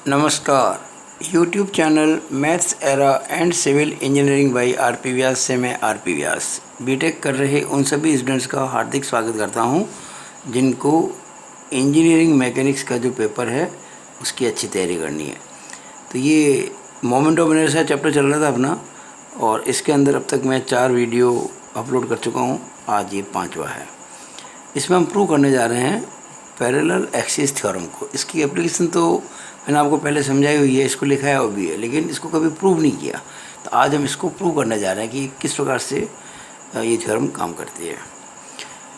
नमस्कार। YouTube channel maths era and civil engineering by R P. Vyas से मैं आर.पी. व्यास BTech कर रहे उन सभी स्टूडेंट्स का हार्दिक स्वागत करता हूं जिनको इंजीनियरिंग मैकेनिक्स का जो पेपर है उसकी अच्छी तैयारी करनी है। तो ये मोमेंट ऑफ इनर्शिया चैप्टर चल रहा था अपना, और इसके अंदर अब तक मैं 4 वीडियो अपलोड कर चुका हूँ। आज ये 5वां है। इसमें हम प्रूव करने जा रहे हैं पैरेलल एक्सिस थ्योरम को। इसकी एप्लीकेशन तो मैंने आपको पहले समझाई हुई है, इसको लिखाया हुआ भी है, लेकिन इसको कभी प्रूव नहीं किया। तो आज हम इसको प्रूव करने जा रहे हैं कि किस प्रकार से ये थ्योरम काम करती है।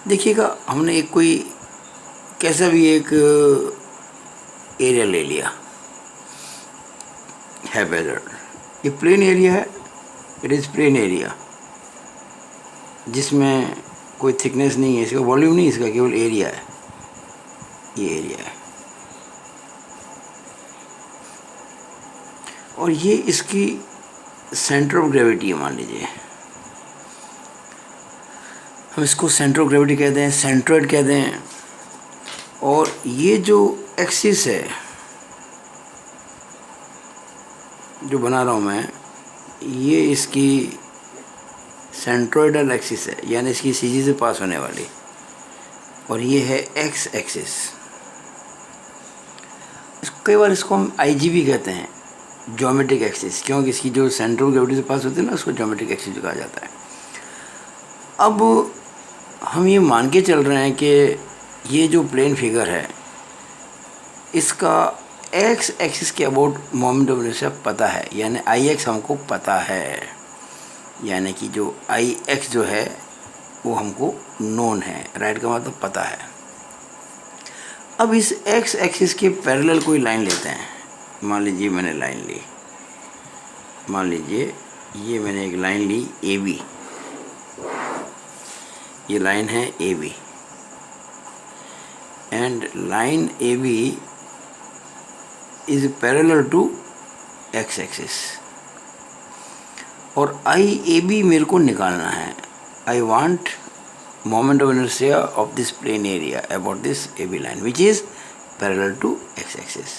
देखिएगा, हमने एक कोई कैसा भी एक एरिया ले लिया है पैरेलल। ये प्लेन एरिया है, इट इज़ प्लेन एरिया जिसमें कोई थिकनेस नहीं है, इसका वॉल्यूम नहीं, इसका केवल एरिया है। ये एरिया है और ये इसकी सेंटर ऑफ ग्रेविटी है। मान लीजिए हम इसको सेंटर ऑफ ग्रेविटी कहते हैं, सेंट्रोइड कहते हैं। और ये जो एक्सिस है जो बना रहा हूँ मैं, ये इसकी सेंट्रोइडल एक्सिस है, यानी इसकी सीधी से पास होने वाली। और ये है एक्स एक्सिस। कई बार इसको हम IG भी कहते हैं, ज्योमेट्रिक एक्सिस, क्योंकि इसकी जो सेंटर ऑफ ग्रेविटी से पास होती है ना, उसको ज्योमेट्रिक एक्सिस कहा जाता है। अब हम ये मान के चल रहे हैं कि ये जो प्लेन फिगर है इसका एक्स एक्सिस के अबाउट मोमेंट ऑफ इनर्शिया पता है, यानी IX हमको पता है, यानी कि जो IX जो है वो हमको नोन है। राइट का मतलब पता है। अब इस एक्स एक्सिस के पैरेलल कोई लाइन लेते हैं। मान लीजिए मैंने लाइन ली, मान लीजिए ये मैंने एक लाइन ली AB। ये लाइन है AB and line AB is parallel to x axis. और IAB मेरे को निकालना है। I want moment of inertia of this plane area about this AB line which is parallel to x axis।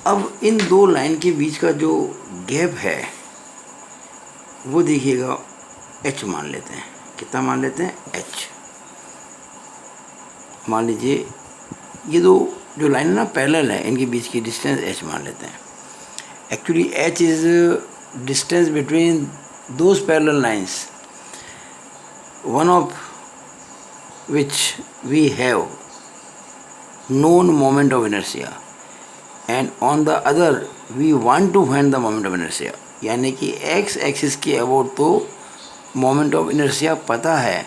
अब इन दो line के बीच का जो गैप है वो देखिएगा h मान लेते हैं। कितना मान लेते हैं? h। मान लीजिए ये दो जो लाइन है ना पैरेलल है, इनके बीच की डिस्टेंस h मान लेते हैं। Actually h is distance between those parallel lines, one of which we have known moment of inertia and on the other we want to find the moment of inertia। यानी कि x axis के about तो moment of inertia पता है,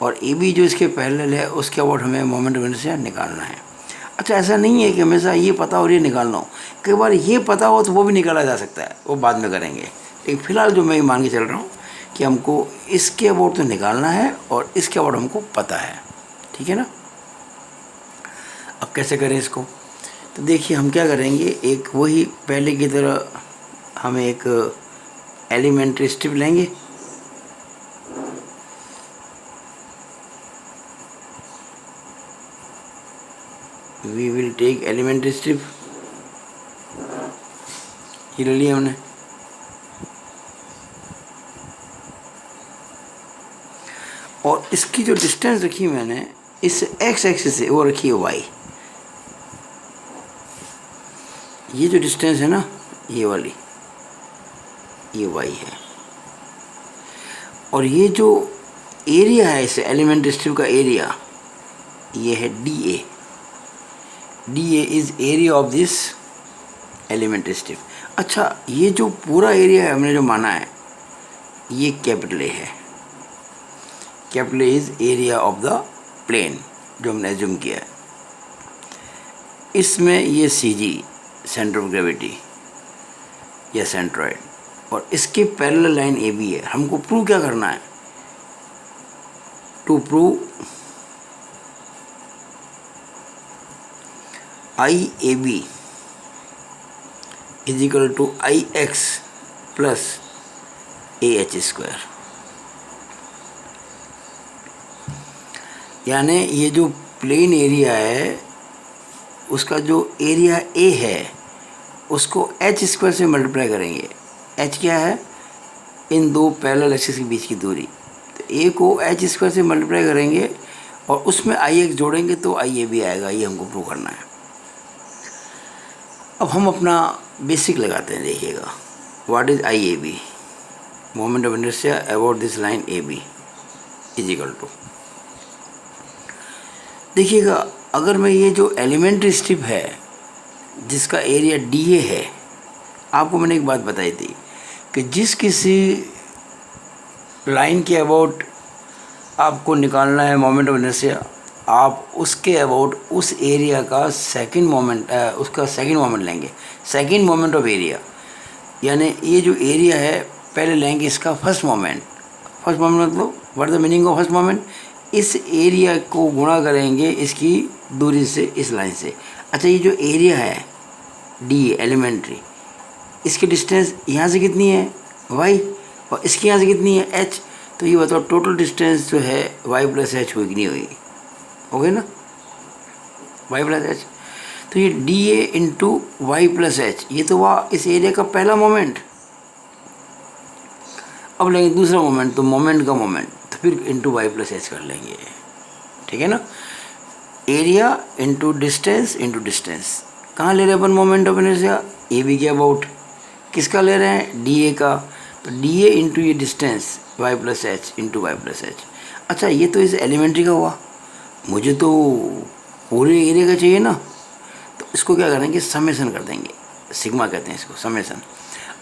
और AB जो इसके parallel है उसके अबाउट हमें मोमेंट ऑफ इनर्शिया निकालना है। अच्छा, ऐसा नहीं है कि हमेशा ये पता और ये निकालना हो। कई बार ये पता हो तो वो भी निकाला जा सकता है, वो बाद में करेंगे। लेकिन फिलहाल जो मैं मान के चल रहा हूँ कि हमको इसके अबाउट तो निकालना है और इसके अबाउट हमको पता है। ठीक है ना? अब कैसे करें इसको? तो देखिए हम क्या करेंगे, एक वही पहले की तरह हम एक एलिमेंट्री स्ट्रिप लेंगे। We will take elementary strip. ये ले लिया हमने। और इसकी जो डिस्टेंस रखी मैंने इस एक्स एक्सिस से, वो रखी है y। ये जो डिस्टेंस है ना, ये वाली, ये y है। और ये जो एरिया है इस एलिमेंट स्ट्रिप का एरिया, ये है DA। DA is area of this element strip. अच्छा, ये जो पूरा एरिया है हमने जो माना है, ये कैपिटल A है। Capital A is area of the plane जो हमने एज्यूम किया है। इसमें ये CG सेंटर ऑफ ग्रेविटी या सेंट्रॉइड, और इसके पैरेलल लाइन AB है। हमको प्रूव क्या करना है? To prove IAB is equal to IX plus AH square. यानी ये जो प्लेन एरिया है उसका जो एरिया ए है उसको एच स्क्वायर से मल्टीप्लाई करेंगे। एच क्या है? इन दो पैरेलल एक्सिस के बीच की दूरी। तो ए को एच स्क्वायर से मल्टीप्लाई करेंगे और उसमें आई एक्स जोड़ेंगे तो आई ए भी आएगा। ये हमको प्रूव करना है। अब हम अपना बेसिक लगाते हैं। देखिएगा, what is I A B? Moment of inertia about this line A B is equal to, देखिएगा, अगर मैं ये जो एलिमेंट्री स्ट्रिप है जिसका एरिया डी ए है, आपको मैंने एक बात बताई थी कि जिस किसी लाइन के अबाउट आपको निकालना है मोमेंट ऑफ इनर्शिया, आप उसके अबाउट उस एरिया का सेकंड मोमेंट उसका सेकंड मोमेंट लेंगे, सेकंड मोमेंट ऑफ एरिया। यानी ये जो एरिया है पहले लेंगे इसका फर्स्ट मोमेंट। फर्स्ट मोमेंट मतलब what the meaning of first moment? इस एरिया को गुणा करेंगे इसकी दूरी से, इस लाइन से। अच्छा, ये जो एरिया है डी एलिमेंट्री, इसकी डिस्टेंस यहाँ से कितनी है? वाई, और इसकी यहाँ से कितनी है? एच। तो ये बताओ टोटल डिस्टेंस जो है वाई प्लस एच होगी नहीं होगी? हो गई ना, वाई प्लस एच। तो ये D A into Y plus H, ये तो हुआ इस एरिया का पहला मोमेंट। अब लेंगे दूसरा मोमेंट, तो मोमेंट का मोमेंट, तो फिर इंटू वाई प्लस एच कर लेंगे। ठीक है ना, area into distance into distance. कहाँ ले रहे हैं अपन moment of inertia? A B के अबाउट। किसका ले रहे हैं? डी ए का। तो डी ए इंटू ये distance Y plus H into Y plus H. अच्छा, ये तो इस एलिमेंट्री का हुआ, मुझे तो पूरे एरिया का चाहिए ना। तो इसको क्या करेंगे? समेसन कर देंगे। सिग्मा कहते हैं इसको, समेसन।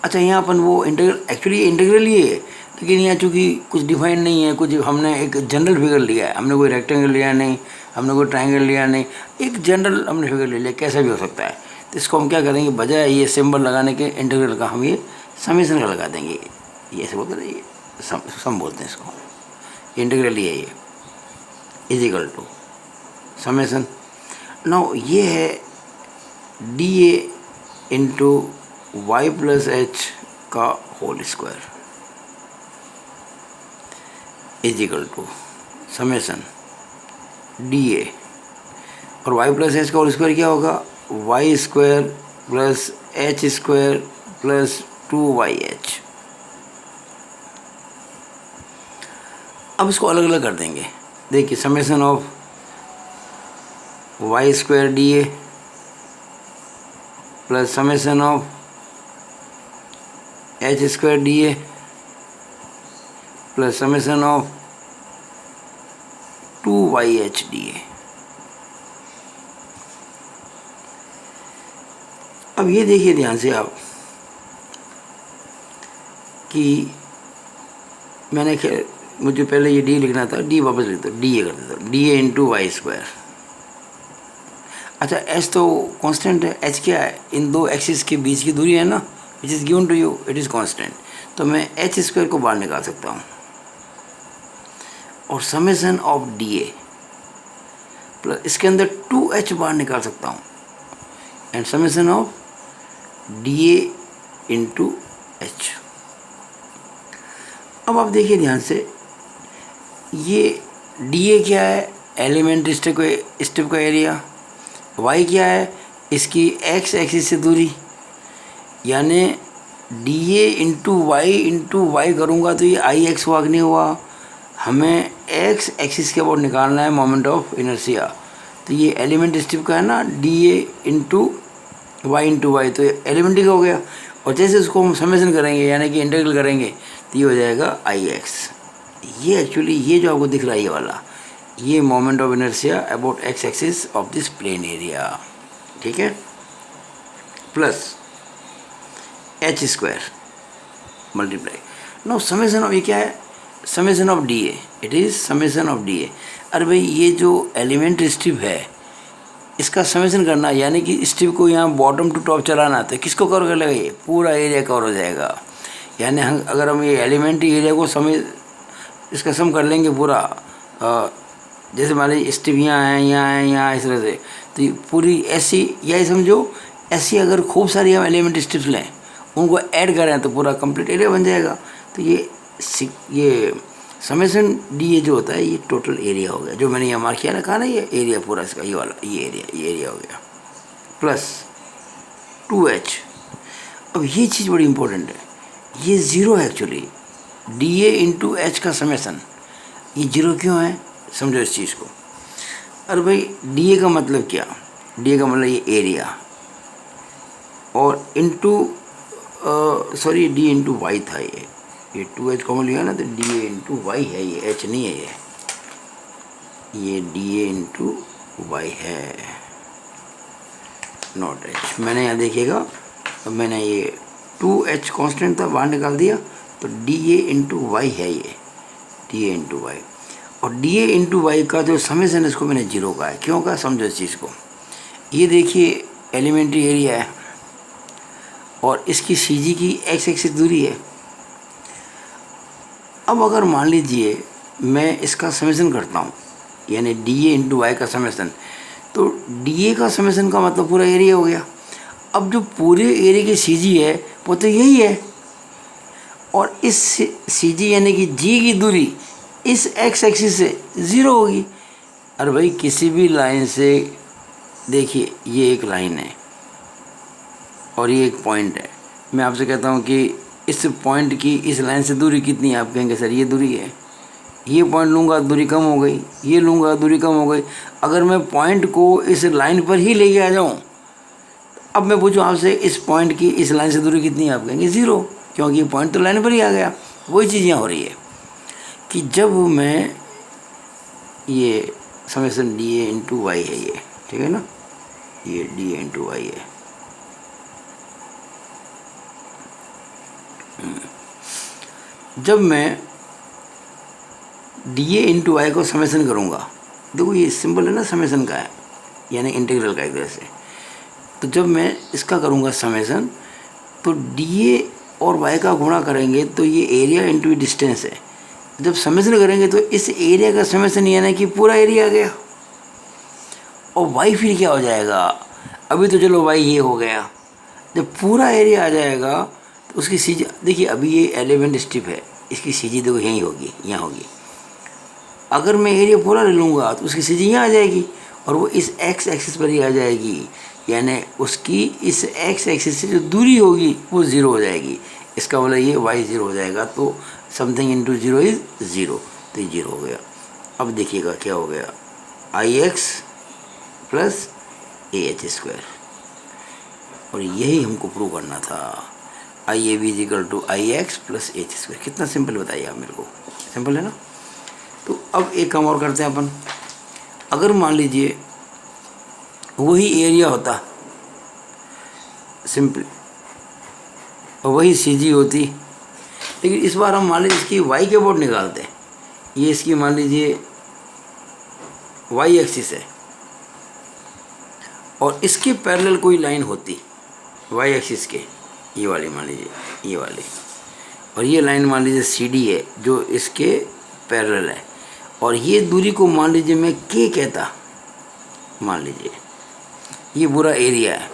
अच्छा, यहाँ अपन वो इंटीग्रल, एक्चुअली इंटीग्रल ही है, लेकिन यहाँ चूँकि कुछ डिफाइन नहीं है, कुछ हमने एक जनरल फिगर लिया है। हमने कोई रेक्टेंगल लिया नहीं, हमने कोई ट्रायंगल लिया नहीं, एक जनरल हमने फिगर ले लिया, कैसा भी हो सकता है। तो इसको हम क्या करेंगे? बजाय ये सिंबल लगाने के इंटीग्रल का हम ये समेसन का लगा देंगे। ये ऐसे बोलते हैं, ये सम बोलते हैं इसको, इंटीग्रल ही है ये, is equal to summation. Now ये है D A into Y plus H का whole square is equal to summation D A, और वाई प्लस एच का होल स्क्वायर क्या होगा? Y square plus H square plus 2yh। अब इसको अलग अलग कर देंगे। देखिए, summation of Y square D A plus summation of H square D A plus summation of 2yh D A. अब ये देखिए ध्यान से आप कि मैंने मुझे पहले ये डी लिखना था, डी वापस लिख दो, डी ए कर देता, D A into Y square. अच्छा, एच तो कांस्टेंट है। एच क्या है? इन दो एक्सिस के बीच की दूरी है ना, which is given to you, it is constant. तो मैं एच स्क्वायर को बाहर निकाल सकता हूँ और summation of D A plus इसके अंदर 2h बाहर निकाल सकता हूँ and summation of D A into H. अब आप देखिए ध्यान से, ये डी ए क्या है? एलिमेंट स्ट्रिप का एरिया। वाई क्या है? इसकी एक्स एक्सिस से दूरी। यानी डी ए इंटू वाई करूँगा तो ये आई एक्स हुआ कि नहीं हुआ? हमें एक्स एक्सिस के अबाउट निकालना है मोमेंट ऑफ इनर्शिया। तो ये एलिमेंट स्ट्रिप का है ना, डी ए इंटू वाई, तो एलिमेंट्री का हो गया। और जैसे उसको हम समेसन करेंगे यानी कि इंटीग्रल करेंगे तो ये हो जाएगा आई एक्स। ये एक्चुअली ये जो आपको दिख रहा है ये वाला, ये moment of inertia about X axis of this plane area. ठीक है, plus H square multiply. No summation of, ये क्या है? Summation of D A, it is summation of D A. अरे भाई, ये जो एलिमेंट स्ट्रिप है इसका समेसन करना, यानी कि स्ट्रिप को यहाँ बॉटम टू टॉप चलाना, तो किसको कवर कर लेगा? ये पूरा एरिया कवर हो जाएगा। यानी हम अगर हम ये एलिमेंट्री एरिया को इसका सम कर लेंगे पूरा, जैसे मान लीजिए स्ट्रिप यहाँ है, यहाँ इस तरह से, तो ये पूरी ऐसी, यही समझो ऐसी अगर खूब सारी हम एलिमेंट स्ट्रिप्स लें, उनको ऐड करें तो पूरा कंप्लीट एरिया बन जाएगा। तो ये समेसन डी ए जो होता है ये टोटल एरिया हो गया, जो मैंने यहाँ मार्क किया ना, कहा ना, ये एरिया पूरा इसका, ये वाला ये एरिया हो गया। Plus 2h। अब ये चीज़ बड़ी इंपॉर्टेंट है, ये ज़ीरो है actually, D A into H का समेसन। ये जीरो क्यों है, समझो इस चीज़ को। अरे भाई डी ए का मतलब क्या, डी ए का मतलब ये एरिया, और into sorry D into Y था, ये 2h कॉमन लिया ना, तो डी ए इंटू वाई है, ये एच नहीं है, ये डी ए इंटू वाई है, नॉट एच। मैंने यहाँ देखिएगा, तो मैंने ये 2h कॉन्स्टेंट था बाहर निकाल दिया, तो डी ए इंटू वाई है, ये डी ए इंटू वाई। और डी ए इंटू वाई का जो समेसन इसको मैंने जीरो का है, क्यों का, समझो इस चीज़ को। ये देखिए एलिमेंट्री एरिया है, और इसकी सी जी की एक्स एक्सिस दूरी है। अब अगर मान लीजिए मैं इसका समेसन करता हूँ, यानी डी ए इंटू वाई का समेसन, तो डी ए का समेसन का मतलब पूरा एरिया हो गया। अब जो पूरे एरिया की सी जी है वो तो यही है, और इस सी जी यानी कि जी की दूरी इस एक्स एक्सिस से ज़ीरो होगी। अरे भाई किसी भी लाइन से, देखिए ये एक लाइन है और ये एक पॉइंट है, मैं आपसे कहता हूँ कि इस पॉइंट की इस लाइन से दूरी कितनी है, आप कहेंगे सर ये दूरी है, ये पॉइंट लूँगा दूरी कम हो गई, ये लूँगा दूरी कम हो गई। अगर मैं पॉइंट को इस लाइन पर ही लेके आ जाऊँ, अब मैं पूछूँ आपसे इस पॉइंट की इस लाइन से दूरी कितनी है, आप कहेंगे ज़ीरो, क्योंकि ये पॉइंट तो लाइन पर ही आ गया। वही चीज़ यहाँ हो रही है कि जब मैं ये summation D A into Y है, ये ठीक है ना, ये डी ए इंटू वाई है, जब मैं डी ए इंटू वाई को समेसन करूँगा, देखो ये सिंबल है ना समेसन का है, यानी इंटीग्रल का एक तरह से। तो जब मैं इसका करूँगा समेसन, तो डी ए और वाई का गुणा करेंगे तो ये एरिया इंटू डिस्टेंस है। जब समेसन करेंगे तो इस एरिया का समेसन यानी कि पूरा एरिया आ गया, और वाई फिर क्या हो जाएगा, अभी तो चलो वाई ये हो गया, जब पूरा एरिया आ जाएगा तो उसकी सी जी, देखिए अभी ये एलिमेंट स्ट्रिप है, इसकी सी जी देखो यहीं होगी, यहाँ होगी। अगर मैं एरिया पूरा ले लूँगा तो उसकी सी जी यहाँ आ जाएगी, और वो इस एक्स एक्सिस पर ही आ जाएगी, यानी उसकी इस एक्स एक्सिस से जो दूरी होगी वो ज़ीरो हो जाएगी। इसका मतलब ये वाई ज़ीरो हो जाएगा, तो something into zero is zero, तो ये ज़ीरो हो गया। अब देखिएगा क्या हो गया, I X plus A H square, और यही हमको प्रूव करना था, I A B is equal to I X plus H square. कितना सिंपल बताइए आप मेरे को, सिंपल है ना। तो अब एक काम और करते हैं अपन, अगर मान लीजिए वही एरिया होता सिंपल और वही सी जी होती, लेकिन इस बार हम मान लीजिए इसकी वाई के बोर्ड निकालते हैं, ये इसकी मान लीजिए वाई एक्सिस है, और इसके पैरेलल कोई लाइन होती वाई एक्सिस के, ये वाली मान लीजिए, ये वाली, और ये लाइन मान लीजिए सी डी है जो इसके पैरेलल है, और ये दूरी को मान लीजिए मैं के कहता, मान लीजिए ये पूरा एरिया है।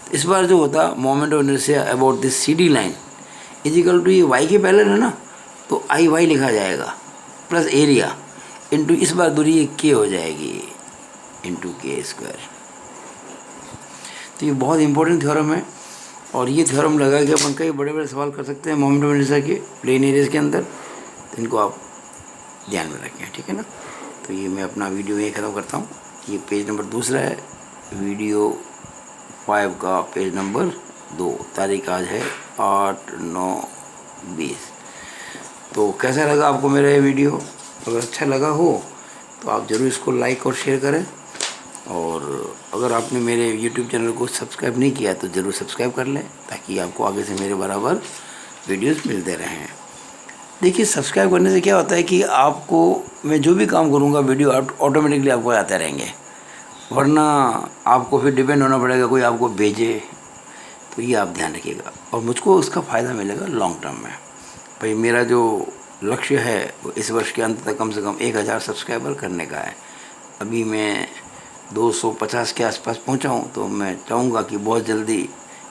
तो इस बार जो होता moment of inertia about this C D line is equal to, ये वाई के पैरेलल है ना, तो आई वाई लिखा जाएगा प्लस एरिया इंटू इस बार दूरी ये के हो जाएगी इंटू के स्क्वायर। तो ये बहुत इंपॉर्टेंट थ्योरम है, और ये थ्योरम लगा के अपन कई बड़े बड़े सवाल कर सकते हैं मोमेंट ऑफ इनर्शिया के प्लेन एरियाज के अंदर, तो इनको आप ध्यान में रखें, ठीक है ना। तो ये मैं अपना वीडियो यही ख़त्म करता हूँ। ये पेज नंबर दूसरा है, वीडियो 5 का पेज नंबर 2, तारीख आज है 8/9/20। तो कैसा लगा आपको मेरा ये वीडियो, अगर अच्छा लगा हो तो आप ज़रूर इसको लाइक और शेयर करें, और अगर आपने मेरे YouTube चैनल को सब्सक्राइब नहीं किया तो ज़रूर सब्सक्राइब कर लें, ताकि आपको आगे से मेरे बराबर वीडियोस मिलते रहें। देखिए सब्सक्राइब करने से क्या होता है कि आपको, मैं जो भी काम करूँगा वीडियो ऑटोमेटिकली आपको आते रहेंगे, वरना आपको फिर डिपेंड होना पड़ेगा कोई आपको भेजे। तो ये आप ध्यान रखिएगा, और मुझको उसका फ़ायदा मिलेगा लॉन्ग टर्म में। भाई मेरा जो लक्ष्य है वो इस वर्ष के अंत तक कम से कम 1000 सब्सक्राइबर करने का है। अभी मैं 250 के आसपास पहुंचा हूं, तो मैं चाहूँगा कि बहुत जल्दी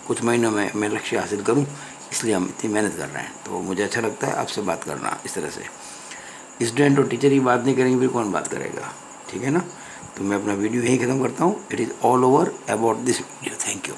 कुछ महीनों में मैं लक्ष्य हासिल करूं, इसलिए हम इतनी मेहनत कर रहे हैं। तो मुझे अच्छा लगता है आपसे बात करना इस तरह से। स्टूडेंट और टीचर ही बात नहीं करेंगे फिर कौन बात करेगा, ठीक है ना। तो मैं अपना वीडियो यहीं ख़त्म करता हूँ. It is all over about this video. Thank you.